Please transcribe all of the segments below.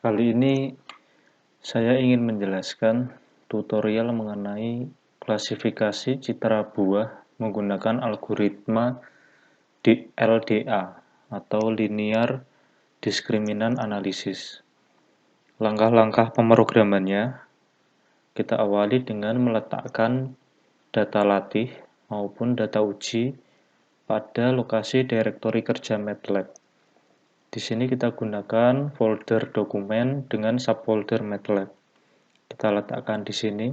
Kali ini saya ingin menjelaskan tutorial mengenai klasifikasi citra buah menggunakan algoritma LDA atau Linear Discriminant Analysis. Langkah-langkah pemrogramannya kita awali dengan meletakkan data latih maupun data uji pada lokasi direktori kerja MATLAB. Di sini kita gunakan folder dokumen dengan subfolder MATLAB. Kita letakkan di sini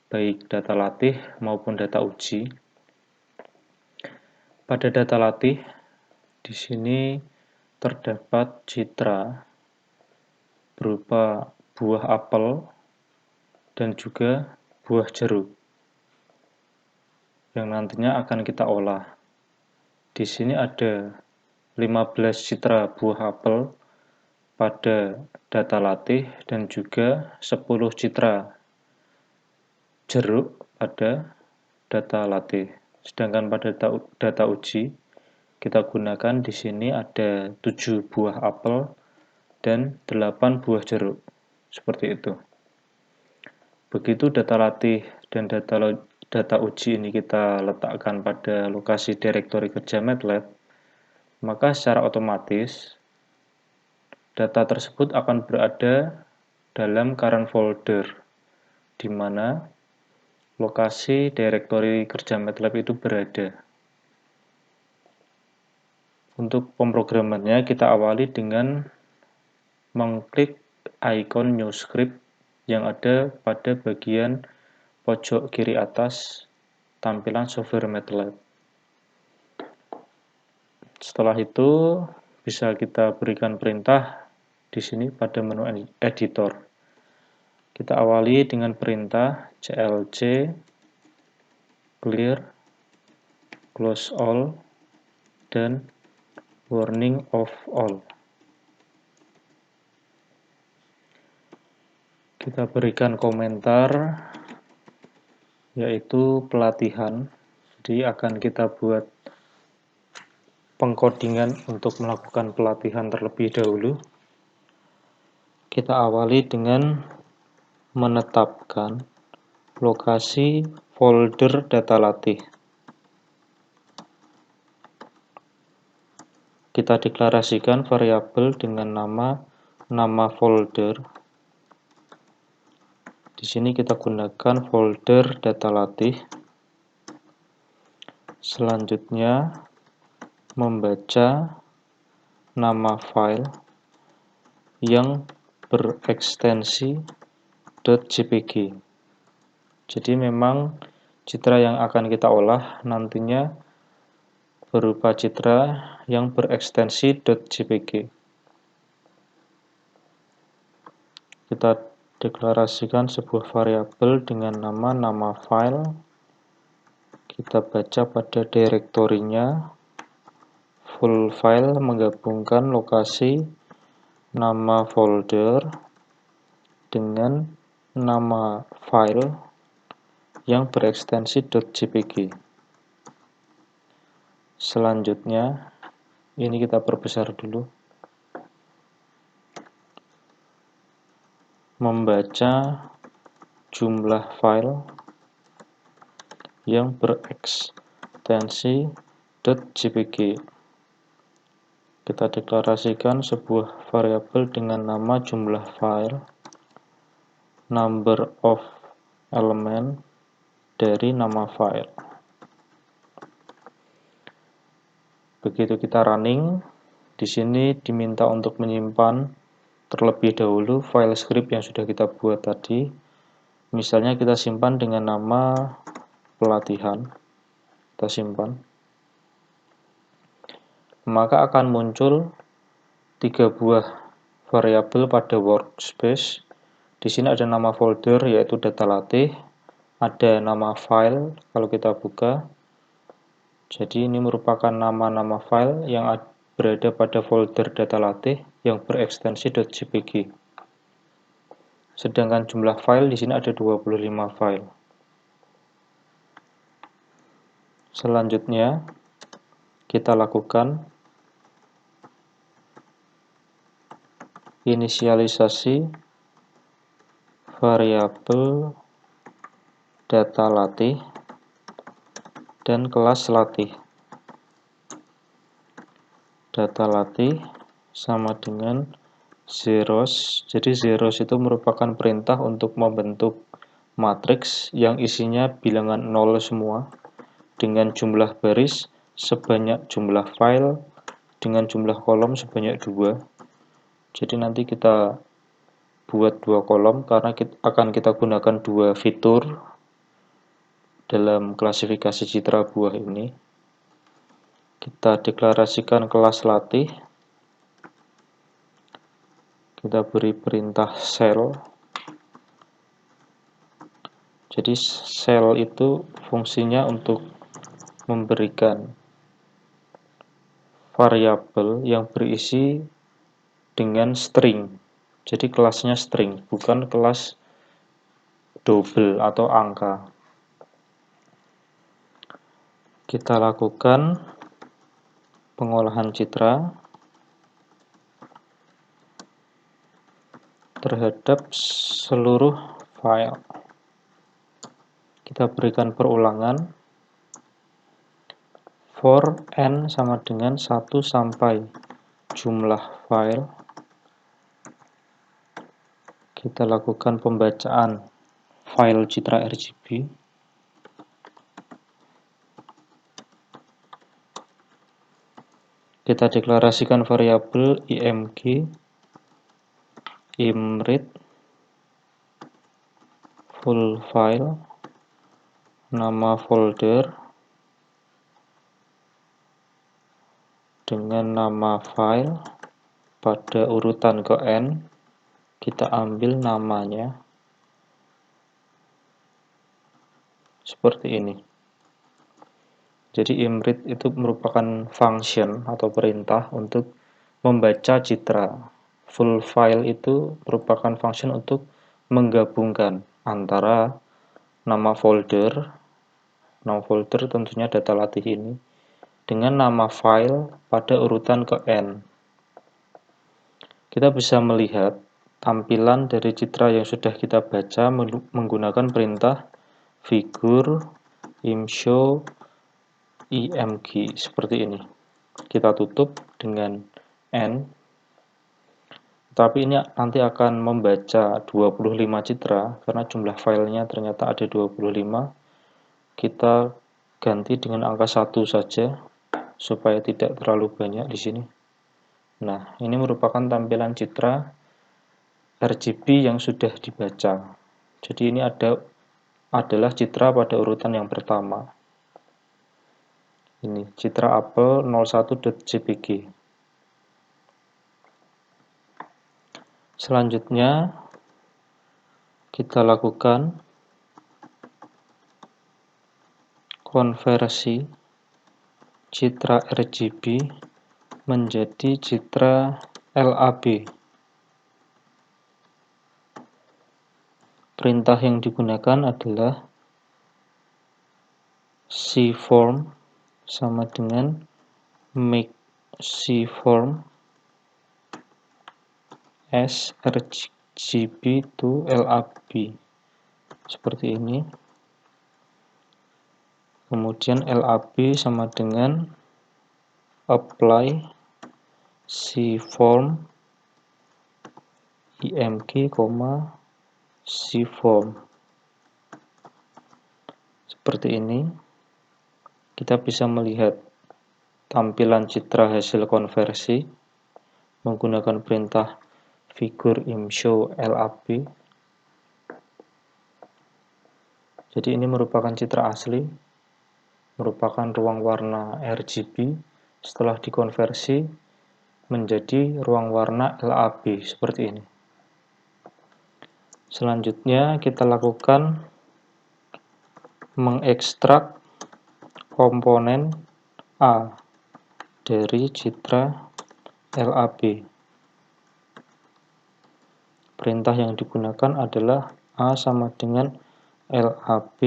baik data latih maupun data uji. Pada data latih di sini terdapat citra berupa buah apel dan juga buah jeruk yang nantinya akan kita olah. Di sini ada 15 citra buah apel pada data latih dan juga 10 citra jeruk pada data latih. Sedangkan pada data uji kita gunakan di sini ada 7 buah apel dan 8 buah jeruk. Seperti itu. Begitu data latih dan data uji ini kita letakkan pada lokasi direktori kerja MATLAB, maka secara otomatis data tersebut akan berada dalam current folder, di mana lokasi direktori kerja MATLAB itu berada. Untuk pemrogramannya kita awali dengan mengklik icon New Script yang ada pada bagian pojok kiri atas tampilan software MATLAB. Setelah itu bisa kita berikan perintah di sini pada menu editor. Kita awali dengan perintah clc clear, close all, dan warning of all. Kita berikan komentar yaitu pelatihan. Jadi akan kita buat pengkodingan untuk melakukan pelatihan terlebih dahulu. Kita awali dengan menetapkan lokasi folder data latih. Kita deklarasikan variabel dengan nama folder. Di sini kita gunakan folder data latih. Selanjutnya membaca nama file yang berekstensi .jpg. Jadi memang citra yang akan kita olah nantinya berupa citra yang berekstensi .jpg. Kita deklarasikan sebuah variabel dengan nama file. Kita baca pada direktorinya. Full file menggabungkan lokasi nama folder dengan nama file yang berekstensi .jpg. Selanjutnya, ini kita perbesar dulu. Membaca jumlah file yang berekstensi .jpg. Kita deklarasikan sebuah variabel dengan nama jumlah file, number of element dari nama file. Begitu kita running, di sini diminta untuk menyimpan terlebih dahulu file script yang sudah kita buat tadi. Misalnya kita simpan dengan nama pelatihan. Kita simpan. Maka akan muncul 3 buah variabel pada workspace. Di sini ada nama folder yaitu data latih, ada nama file kalau kita buka. Jadi ini merupakan nama-nama file yang berada pada folder data latih yang berekstensi .jpg. Sedangkan jumlah file di sini ada 25 file. Selanjutnya kita lakukan inisialisasi variabel data latih dan kelas latih. Data latih sama dengan zeros. Jadi zeros itu merupakan perintah untuk membentuk matriks yang isinya bilangan 0 semua dengan jumlah baris sebanyak jumlah file dengan jumlah kolom sebanyak 2. Jadi nanti kita buat 2 kolom karena akan kita gunakan 2 fitur dalam klasifikasi citra buah ini. Kita deklarasikan kelas latih. Kita beri perintah cell. Jadi cell itu fungsinya untuk memberikan variabel yang berisi dengan string. Jadi kelasnya string, bukan kelas double atau angka. Kita lakukan pengolahan citra terhadap seluruh file. Kita berikan perulangan for n sama dengan 1 sampai jumlah file. Kita lakukan pembacaan file citra RGB. Kita deklarasikan variabel img imread full file, nama folder dengan nama file pada urutan ke n. Kita ambil namanya seperti ini. Jadi imread itu merupakan function atau perintah untuk membaca citra. Full file itu merupakan function untuk menggabungkan antara nama folder tentunya data latih ini, dengan nama file pada urutan ke n. Kita bisa melihat tampilan dari citra yang sudah kita baca menggunakan perintah figure imshow img seperti ini. Kita tutup dengan n. Tapi ini nanti akan membaca 25 citra karena jumlah filenya ternyata ada 25. Kita ganti dengan angka 1 saja supaya tidak terlalu banyak di sini. Nah, ini merupakan tampilan citra RGB yang sudah dibaca. Jadi ini adalah citra pada urutan yang pertama. Ini citra apel 01.jpg. Selanjutnya kita lakukan konversi citra RGB menjadi citra LAB. Perintah yang digunakan adalah cform sama dengan make cform as RGB to LAB. Seperti ini. Kemudian LAB sama dengan apply cform img, cform. Seperti ini. Kita bisa melihat tampilan citra hasil konversi menggunakan perintah figure imshow LAB. Jadi ini merupakan citra asli, merupakan ruang warna RGB setelah dikonversi menjadi ruang warna LAB seperti ini. Selanjutnya kita lakukan mengekstrak komponen A dari citra LAB. Perintah yang digunakan adalah A sama dengan LAB.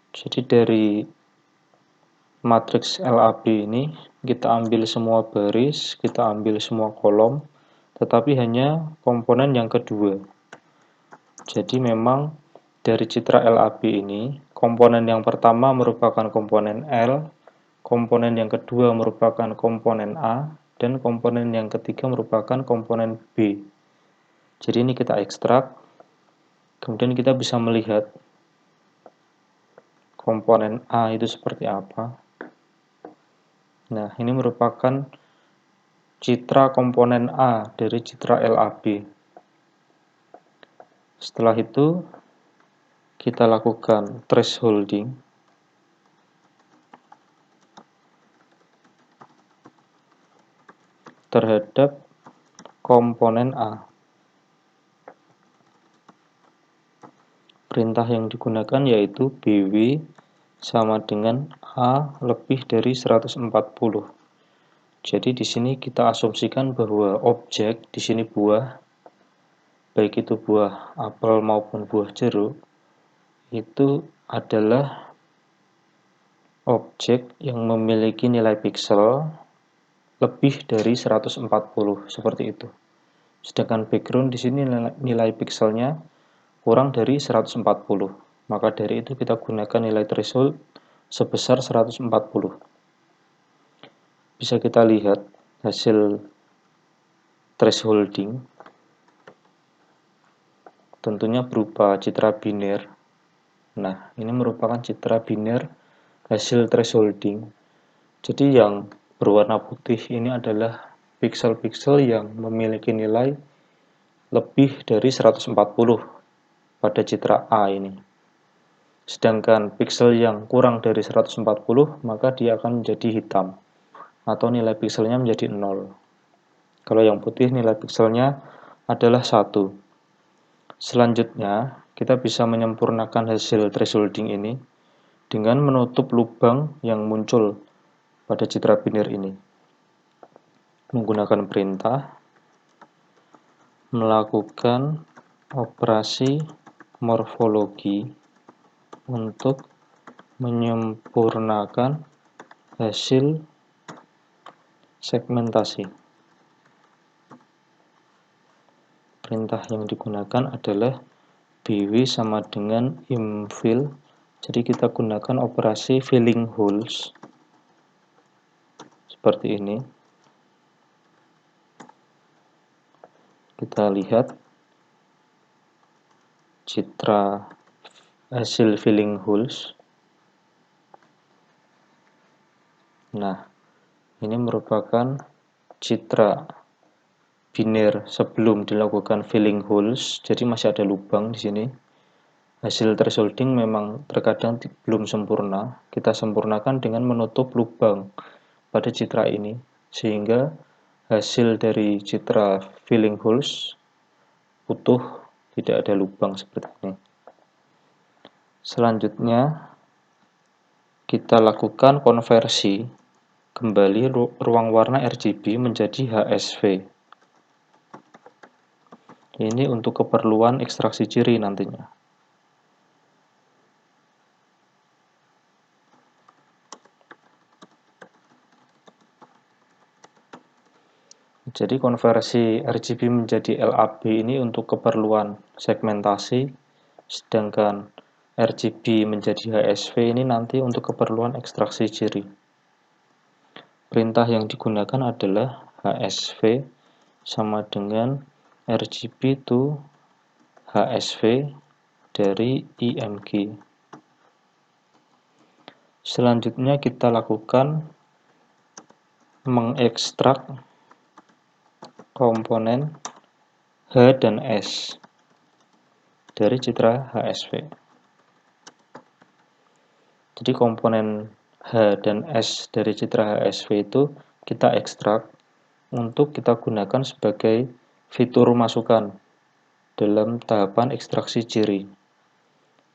Jadi dari matriks LAB ini kita ambil semua baris, kita ambil semua kolom, tetapi hanya komponen yang kedua. Jadi memang dari citra LAB ini, komponen yang pertama merupakan komponen L, komponen yang kedua merupakan komponen A, dan komponen yang ketiga merupakan komponen B. Jadi ini kita ekstrak, kemudian kita bisa melihat komponen A itu seperti apa. Nah, ini merupakan citra komponen A dari citra LAB. Setelah itu, kita lakukan thresholding. Terhadap komponen A. Perintah yang digunakan yaitu BW sama dengan A lebih dari 140. Jadi di sini kita asumsikan bahwa objek, di sini buah, baik itu buah apel maupun buah jeruk, itu adalah objek yang memiliki nilai piksel lebih dari 140, seperti itu. Sedangkan background di sini nilai pikselnya kurang dari 140. Maka dari itu kita gunakan nilai threshold sebesar 140. Bisa kita lihat hasil thresholding. Tentunya berupa citra biner. Nah, ini merupakan citra biner hasil thresholding. Jadi yang berwarna putih ini adalah piksel-piksel yang memiliki nilai lebih dari 140 pada citra A ini. Sedangkan piksel yang kurang dari 140, maka dia akan menjadi hitam, atau nilai pikselnya menjadi 0. Kalau yang putih nilai pikselnya adalah 1. Selanjutnya, kita bisa menyempurnakan hasil thresholding ini dengan menutup lubang yang muncul pada citra biner ini. Menggunakan perintah, melakukan operasi morfologi untuk menyempurnakan hasil segmentasi. Perintah yang digunakan adalah BW sama dengan imfill. Jadi kita gunakan operasi filling holes seperti ini. Kita lihat citra hasil filling holes. Nah, ini merupakan citra biner sebelum dilakukan filling holes, jadi masih ada lubang di sini. Hasil thresholding memang terkadang belum sempurna. Kita sempurnakan dengan menutup lubang pada citra ini, sehingga hasil dari citra filling holes utuh, tidak ada lubang seperti ini. Selanjutnya, kita lakukan konversi kembali ruang warna RGB menjadi HSV. Ini untuk keperluan ekstraksi ciri nantinya. Jadi konversi RGB menjadi LAB ini untuk keperluan segmentasi, sedangkan RGB menjadi HSV ini nanti untuk keperluan ekstraksi ciri. Perintah yang digunakan adalah HSV sama dengan RGB to HSV dari IMG. Selanjutnya kita lakukan mengekstrak komponen H dan S dari citra HSV. Jadi komponen H dan S dari citra HSV itu kita ekstrak untuk kita gunakan sebagai fitur masukan dalam tahapan ekstraksi ciri.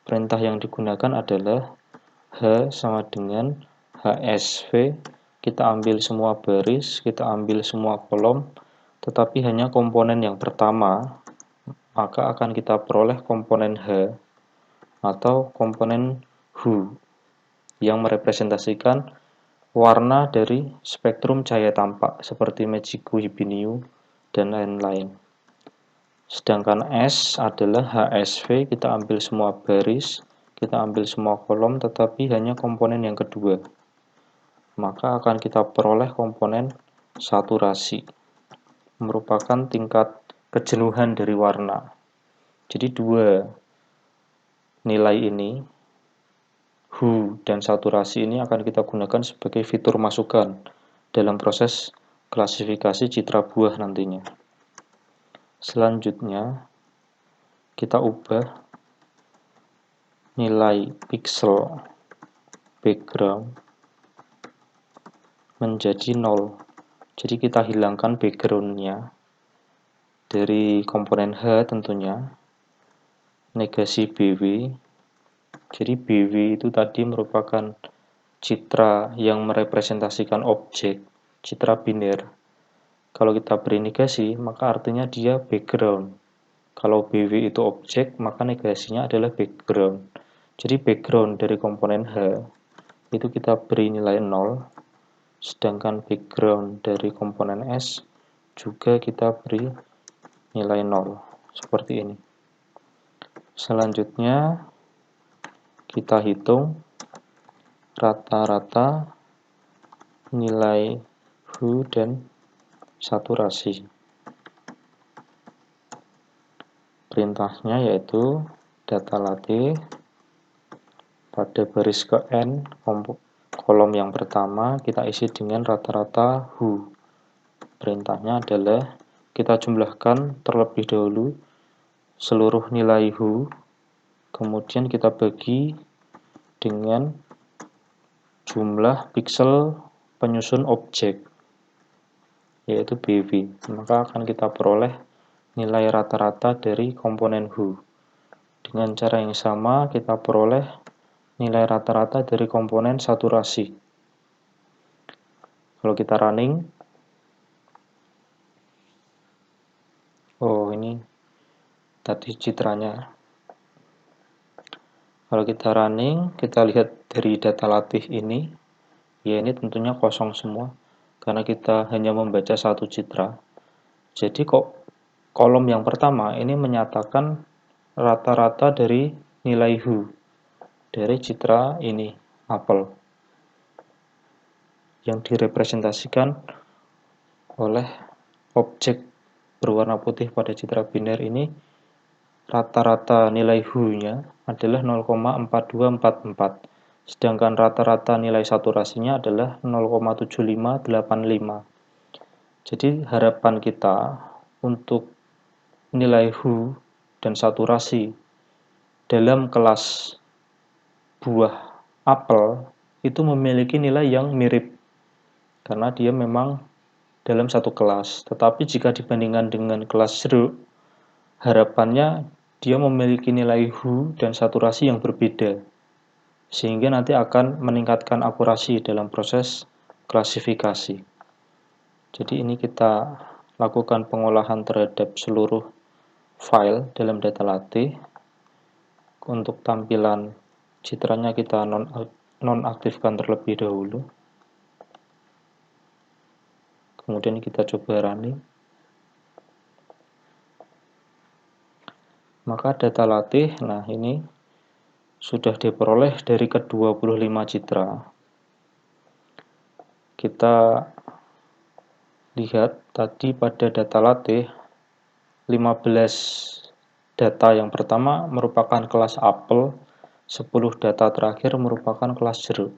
Perintah yang digunakan adalah H sama dengan HSV, kita ambil semua baris, kita ambil semua kolom, tetapi hanya komponen yang pertama, maka akan kita peroleh komponen H atau komponen hue yang merepresentasikan warna dari spektrum cahaya tampak seperti Magicu Hibiniu dan lain-lain. Sedangkan S adalah HSV, kita ambil semua baris, kita ambil semua kolom, tetapi hanya komponen yang kedua. Maka akan kita peroleh komponen saturasi, merupakan tingkat kejenuhan dari warna. Jadi dua nilai ini, hue dan saturasi ini akan kita gunakan sebagai fitur masukan dalam proses klasifikasi citra buah nantinya. Selanjutnya, kita ubah nilai pixel background menjadi 0. Jadi kita hilangkan background-nya dari komponen H tentunya, negasi BW. Jadi BW itu tadi merupakan citra yang merepresentasikan objek, citra biner. Kalau kita beri negasi, maka artinya dia background. Kalau BW itu objek, maka negasinya adalah background. Jadi background dari komponen H itu kita beri nilai 0. Sedangkan background dari komponen S juga kita beri nilai 0, seperti ini. Selanjutnya, kita hitung rata-rata nilai hue dan saturasi. Perintahnya yaitu data latih pada baris ke N, kolom yang pertama kita isi dengan rata-rata hue. Perintahnya adalah kita jumlahkan terlebih dahulu seluruh nilai hue, kemudian kita bagi dengan jumlah pixel penyusun objek, yaitu BW. Maka akan kita peroleh nilai rata-rata dari komponen hue. Dengan cara yang sama, kita peroleh nilai rata-rata dari komponen saturasi. Kalau kita running, oh ini tadi citranya. Kalau kita running, kita lihat dari data latih ini, ya ini tentunya kosong semua, karena kita hanya membaca satu citra. Jadi kok kolom yang pertama ini menyatakan rata-rata dari nilai hue dari citra ini, apel, yang direpresentasikan oleh objek berwarna putih pada citra biner ini. Rata-rata nilai hue-nya adalah 0,4244, sedangkan rata-rata nilai saturasinya adalah 0,7585. Jadi harapan kita untuk nilai hue dan saturasi dalam kelas buah apel itu memiliki nilai yang mirip, karena dia memang dalam satu kelas. Tetapi jika dibandingkan dengan kelas jeruk, harapannya dia memiliki nilai hue dan saturasi yang berbeda, sehingga nanti akan meningkatkan akurasi dalam proses klasifikasi. Jadi ini kita lakukan pengolahan terhadap seluruh file dalam data latih. Untuk tampilan citranya kita nonaktifkan terlebih dahulu. Kemudian kita coba running. Maka data latih, nah ini sudah diperoleh dari ke-25 citra. Kita lihat tadi pada data latih, 15 data yang pertama merupakan kelas apel, 10 data terakhir merupakan kelas jeruk.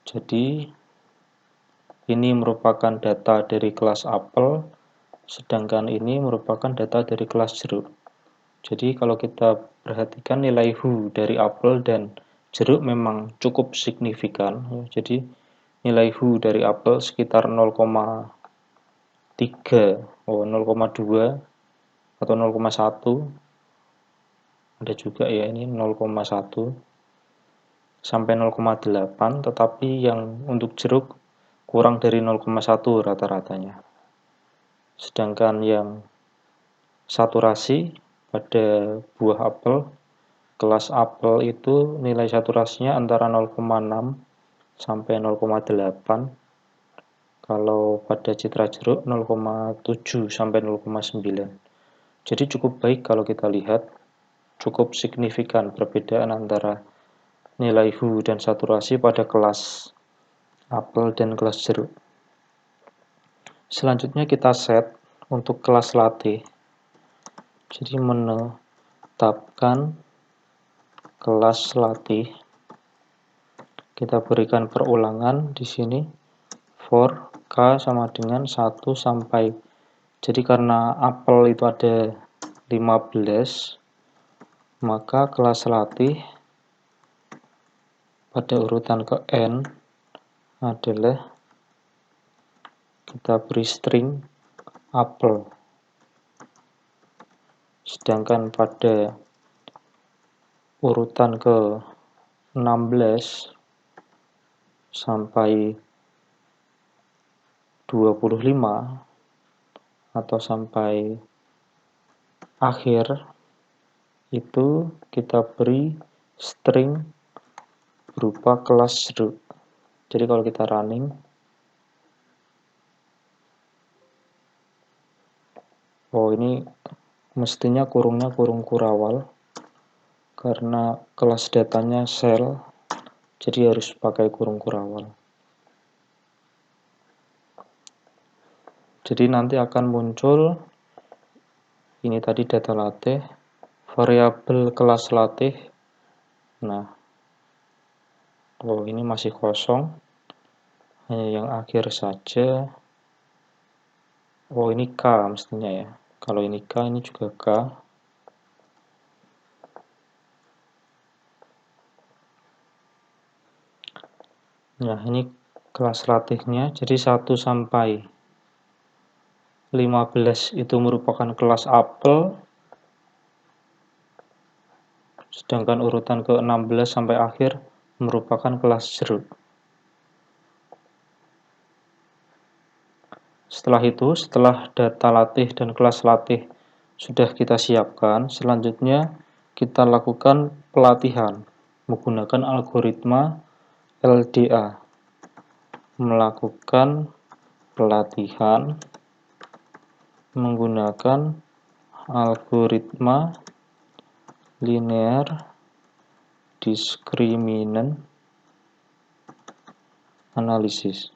Jadi ini merupakan data dari kelas apel, sedangkan ini merupakan data dari kelas jeruk. Jadi kalau kita perhatikan nilai hue dari apel dan jeruk memang cukup signifikan. Jadi nilai hue dari apel sekitar 0,3, 0,2 atau 0,1. Ada juga ya ini 0,1 sampai 0,8, tetapi yang untuk jeruk kurang dari 0,1 rata-ratanya. Sedangkan yang saturasi pada buah apel, kelas apel itu nilai saturasinya antara 0,6 sampai 0,8. Kalau pada citra jeruk 0,7 sampai 0,9. Jadi cukup baik kalau kita lihat, cukup signifikan perbedaan antara nilai HU dan saturasi pada kelas apel dan kelas jeruk. Selanjutnya kita set untuk kelas latte. Jadi menetapkan kelas latte. Kita berikan perulangan di sini for K sama dengan 1 sampai. Jadi karena apel itu ada 15, maka kelas latih pada urutan ke N adalah kita beri string apel. Sedangkan pada urutan ke 16 sampai 25 atau sampai akhir itu kita beri string berupa kelas jeruk. Jadi kalau kita running, ini mestinya kurungnya kurung kurawal karena kelas datanya sel, jadi harus pakai kurung kurawal. Jadi nanti akan muncul ini tadi data latte, variabel kelas latte. Nah, ini masih kosong, hanya yang akhir saja. Ini K mestinya ya. Kalau ini K, ini juga K. Nah, ini kelas latihnya, jadi 1 sampai 15 itu merupakan kelas apel, sedangkan urutan ke 16 sampai akhir merupakan kelas jeruk. Setelah itu, setelah data latih dan kelas latih sudah kita siapkan, selanjutnya kita lakukan pelatihan menggunakan algoritma LDA. Melakukan pelatihan menggunakan algoritma linear discriminant analysis.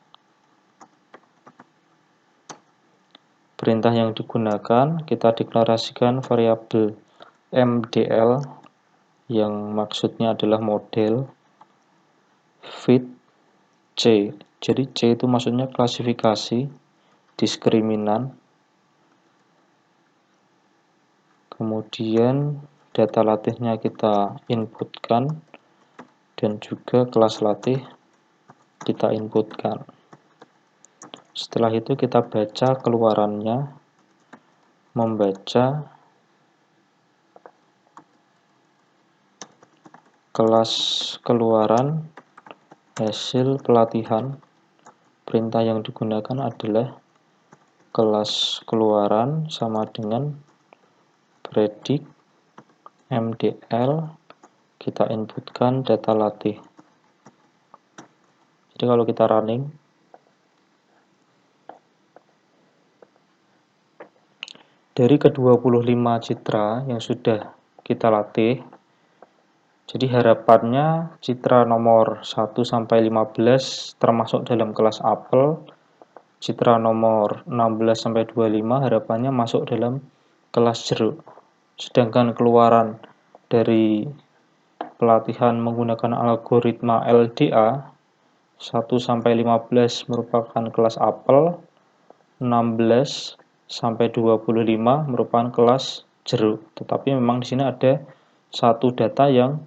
Perintah yang digunakan, kita deklarasikan variabel MDL yang maksudnya adalah model fit C. Jadi C itu maksudnya klasifikasi diskriminan. Kemudian data latihnya kita inputkan dan juga kelas latih kita inputkan. Setelah itu kita baca keluarannya, membaca kelas keluaran hasil pelatihan. Perintah yang digunakan adalah kelas keluaran sama dengan predict MDL, kita inputkan data latih. Jadi kalau kita running, dari ke-25 citra yang sudah kita latih, jadi harapannya citra nomor 1 sampai 15 termasuk dalam kelas apel, citra nomor 16 sampai 25 harapannya masuk dalam kelas jeruk. Sedangkan keluaran dari pelatihan menggunakan algoritma LDA 1 sampai 15 merupakan kelas apel, 16 sampai 25 merupakan kelas jeruk. Tetapi memang di sini ada satu data yang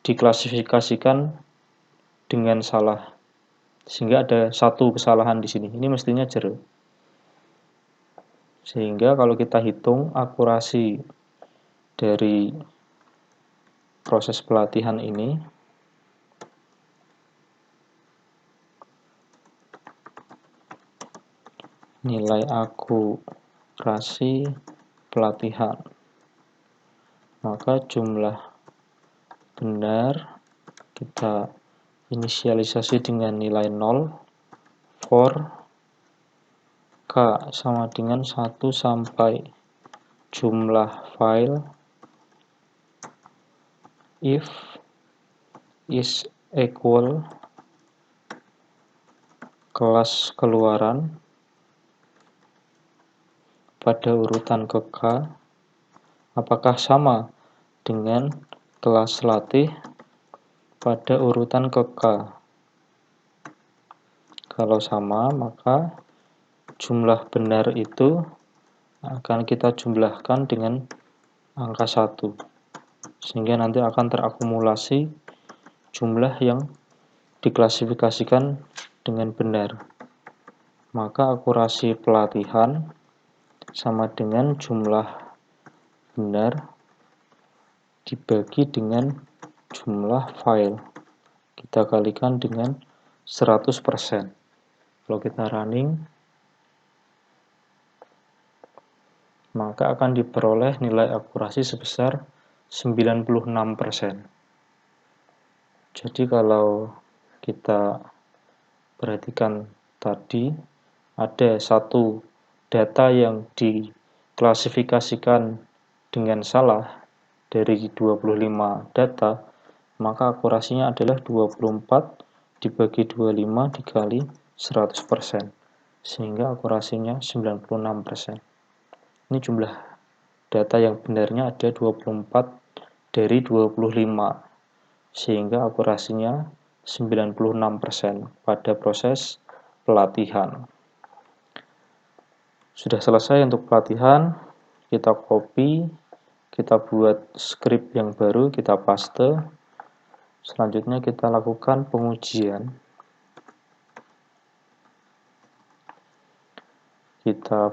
diklasifikasikan dengan salah. Sehingga ada satu kesalahan di sini. Ini mestinya jeruk. Sehingga kalau kita hitung akurasi dari proses pelatihan ini, nilai akurasi pelatihan, maka jumlah benar kita inisialisasi dengan nilai 0 for K sama dengan 1 sampai jumlah file if is equal kelas keluaran pada urutan ke K apakah sama dengan kelas latih pada urutan ke K. Kalau sama, maka jumlah benar itu akan kita jumlahkan dengan angka 1. Sehingga nanti akan terakumulasi jumlah yang diklasifikasikan dengan benar. Maka akurasi pelatihan sama dengan jumlah benar dibagi dengan jumlah file. Kita kalikan dengan 100%. Kalau kita running, maka akan diperoleh nilai akurasi sebesar 96%. Jadi kalau kita perhatikan tadi, ada satu data yang diklasifikasikan dengan salah dari 25 data, maka akurasinya adalah 24 dibagi 25 dikali 100%, sehingga akurasinya 96%. Ini jumlah data yang benarnya ada 24 dari 25, sehingga akurasinya 96% pada proses pelatihan. Sudah selesai untuk pelatihan, kita copy, kita buat script yang baru, kita paste. Selanjutnya kita lakukan pengujian. Kita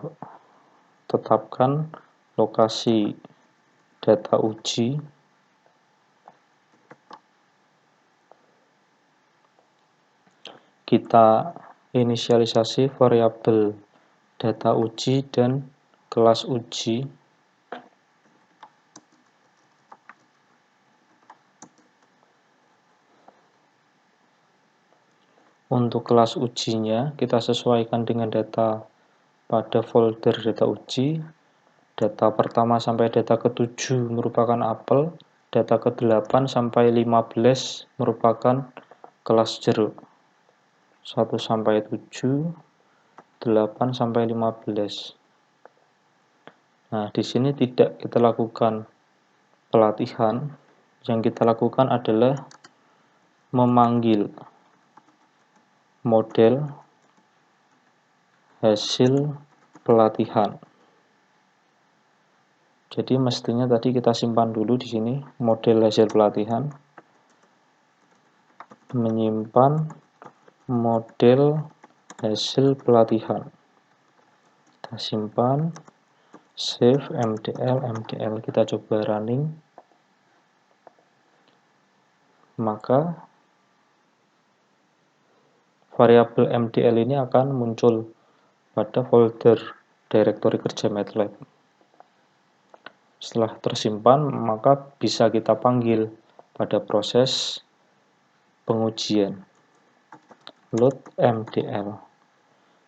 tetapkan lokasi data uji. Kita inisialisasi variabel data uji dan kelas uji. Untuk kelas ujinya, kita sesuaikan dengan data pada folder data uji. Data pertama sampai data ke-7 merupakan apel, data ke-8 sampai 15 merupakan kelas jeruk. 1 sampai 7, 8 sampai 15. Nah, di sini tidak kita lakukan pelatihan. Yang kita lakukan adalah memanggil model hasil pelatihan. Jadi mestinya tadi kita simpan dulu di sini model hasil pelatihan. Menyimpan model hasil pelatihan. Kita simpan, save, mdl, kita coba running. Maka variabel mdl ini akan muncul pada folder direktori kerja MATLAB. Setelah tersimpan, maka bisa kita panggil pada proses pengujian. Load mdl.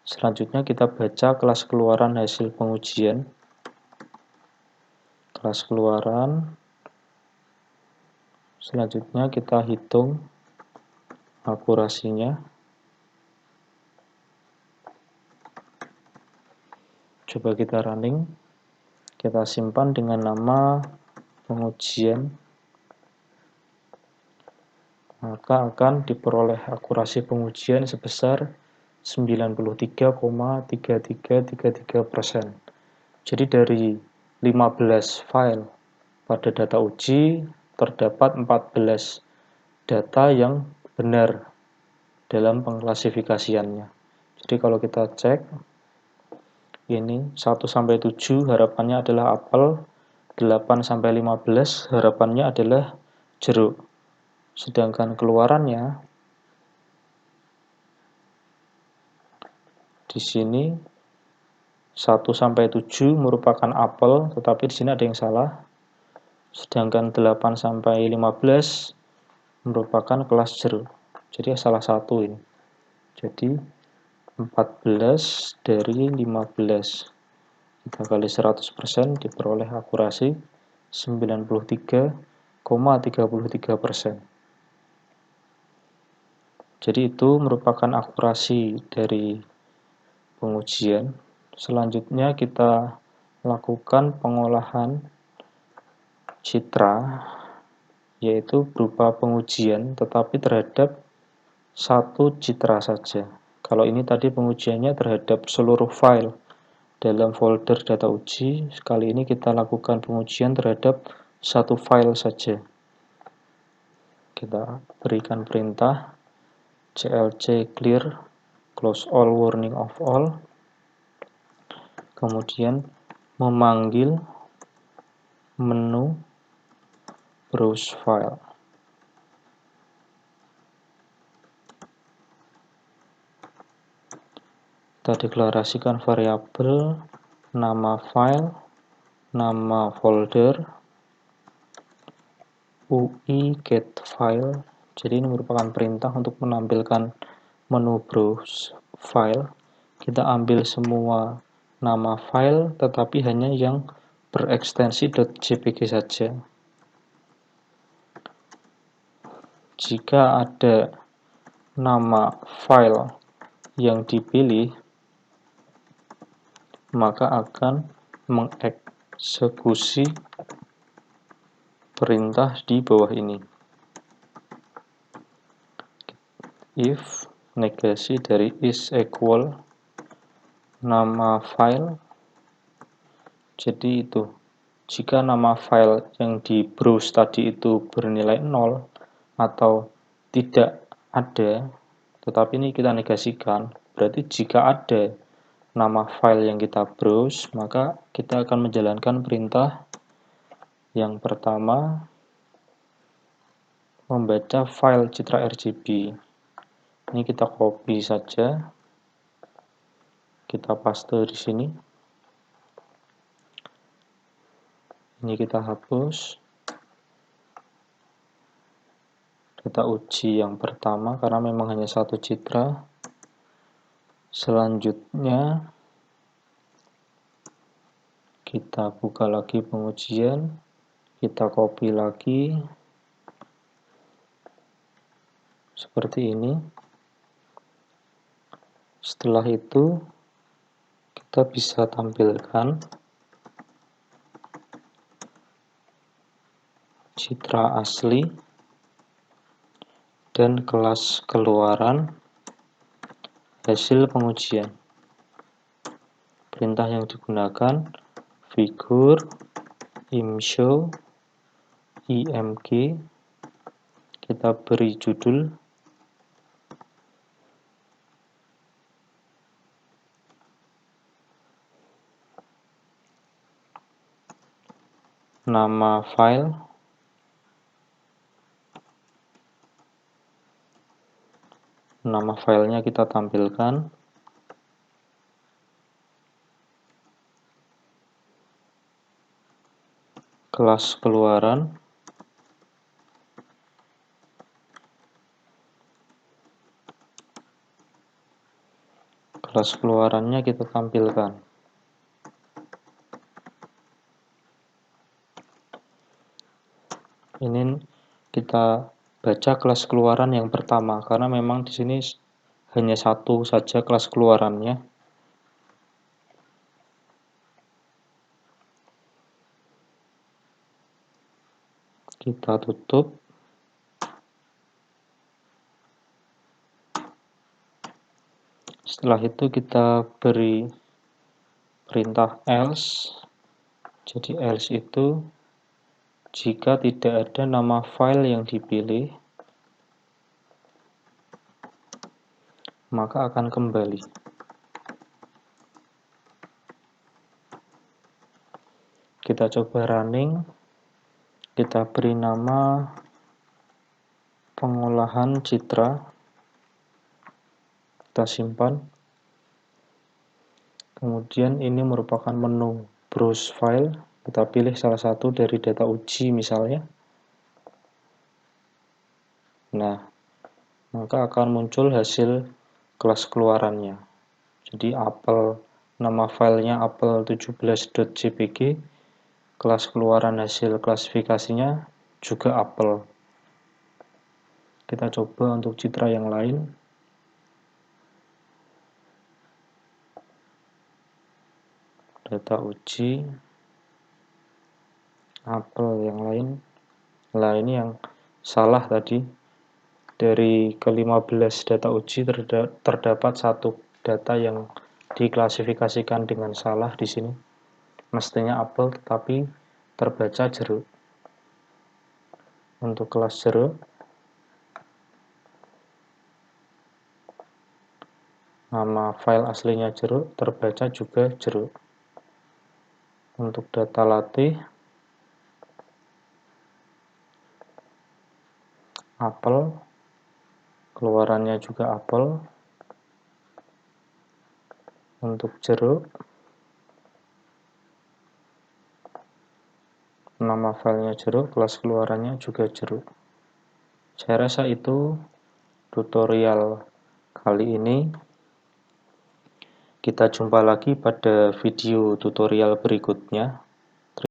Selanjutnya kita baca kelas keluaran hasil pengujian. Kelas keluaran. Selanjutnya kita hitung akurasinya. Coba kita running. Kita simpan dengan nama pengujian. Maka akan diperoleh akurasi pengujian sebesar 93,3333%. Jadi dari 15 file pada data uji, terdapat 14 data yang benar dalam pengklasifikasiannya. Jadi kalau kita cek, ini 1-7 harapannya adalah apel, 8-15 harapannya adalah jeruk. Sedangkan keluarannya di sini 1-7 merupakan apel, tetapi di sini ada yang salah. Sedangkan 8-15 merupakan kelas jeruk. Jadi salah satu ini. Jadi 14 dari 15. Kita kali 100% diperoleh akurasi 93,33%. Jadi itu merupakan akurasi dari pengujian. Selanjutnya kita lakukan pengolahan citra, yaitu berupa pengujian tetapi terhadap satu citra saja. Kalau ini tadi pengujiannya terhadap seluruh file dalam folder data uji, kali ini kita lakukan pengujian terhadap satu file saja. Kita berikan perintah clc clear close all warning of all, kemudian memanggil menu browse file. Kita deklarasikan variabel nama file, nama folder, UI get file. Jadi ini merupakan perintah untuk menampilkan menu browse file. Kita ambil semua nama file tetapi hanya yang berekstensi .jpg saja. Jika ada nama file yang dipilih, maka akan mengeksekusi perintah di bawah ini. If negasi dari is equal nama file, jadi itu jika nama file yang di browse tadi itu bernilai 0 atau tidak ada, tetapi ini kita negasikan, berarti jika ada nama file yang kita browse, maka kita akan menjalankan perintah yang pertama, membaca file citra RGB. Ini kita copy saja, kita paste di sini. Ini kita hapus. Data uji yang pertama karena memang hanya satu citra. Selanjutnya kita buka lagi pengujian, kita copy lagi seperti ini. Setelah itu kita bisa tampilkan citra asli dan kelas keluaran hasil pengujian. Perintah yang digunakan figure imshow img, kita beri judul nama file, nama filenya kita tampilkan, kelas keluaran, kelas keluarannya kita tampilkan. Ini kita baca kelas keluaran yang pertama karena memang di sini hanya satu saja kelas keluarannya. Kita tutup. Setelah itu kita beri perintah else. Jadi else itu jika tidak ada nama file yang dipilih, maka akan kembali. Kita coba running. Kita beri nama pengolahan citra. Kita simpan. Kemudian ini merupakan menu browse file. Kita pilih salah satu dari data uji misalnya. Nah, maka akan muncul hasil kelas keluarannya. Jadi apel, nama filenya apel17.jpg, kelas keluaran hasil klasifikasinya juga apel. Kita coba untuk citra yang lain. Data uji, apel yang lain. Nah, ini yang salah tadi. Dari ke-15 data uji terdapat satu data yang diklasifikasikan dengan salah di sini. Mestinya apel tetapi terbaca jeruk. Untuk kelas jeruk, nama file aslinya jeruk, terbaca juga jeruk. Untuk data latih, apel, keluarannya juga apel. Untuk jeruk, nama filenya jeruk, kelas keluarannya juga jeruk. Saya rasa itu tutorial kali ini. Kita jumpa lagi pada video tutorial berikutnya.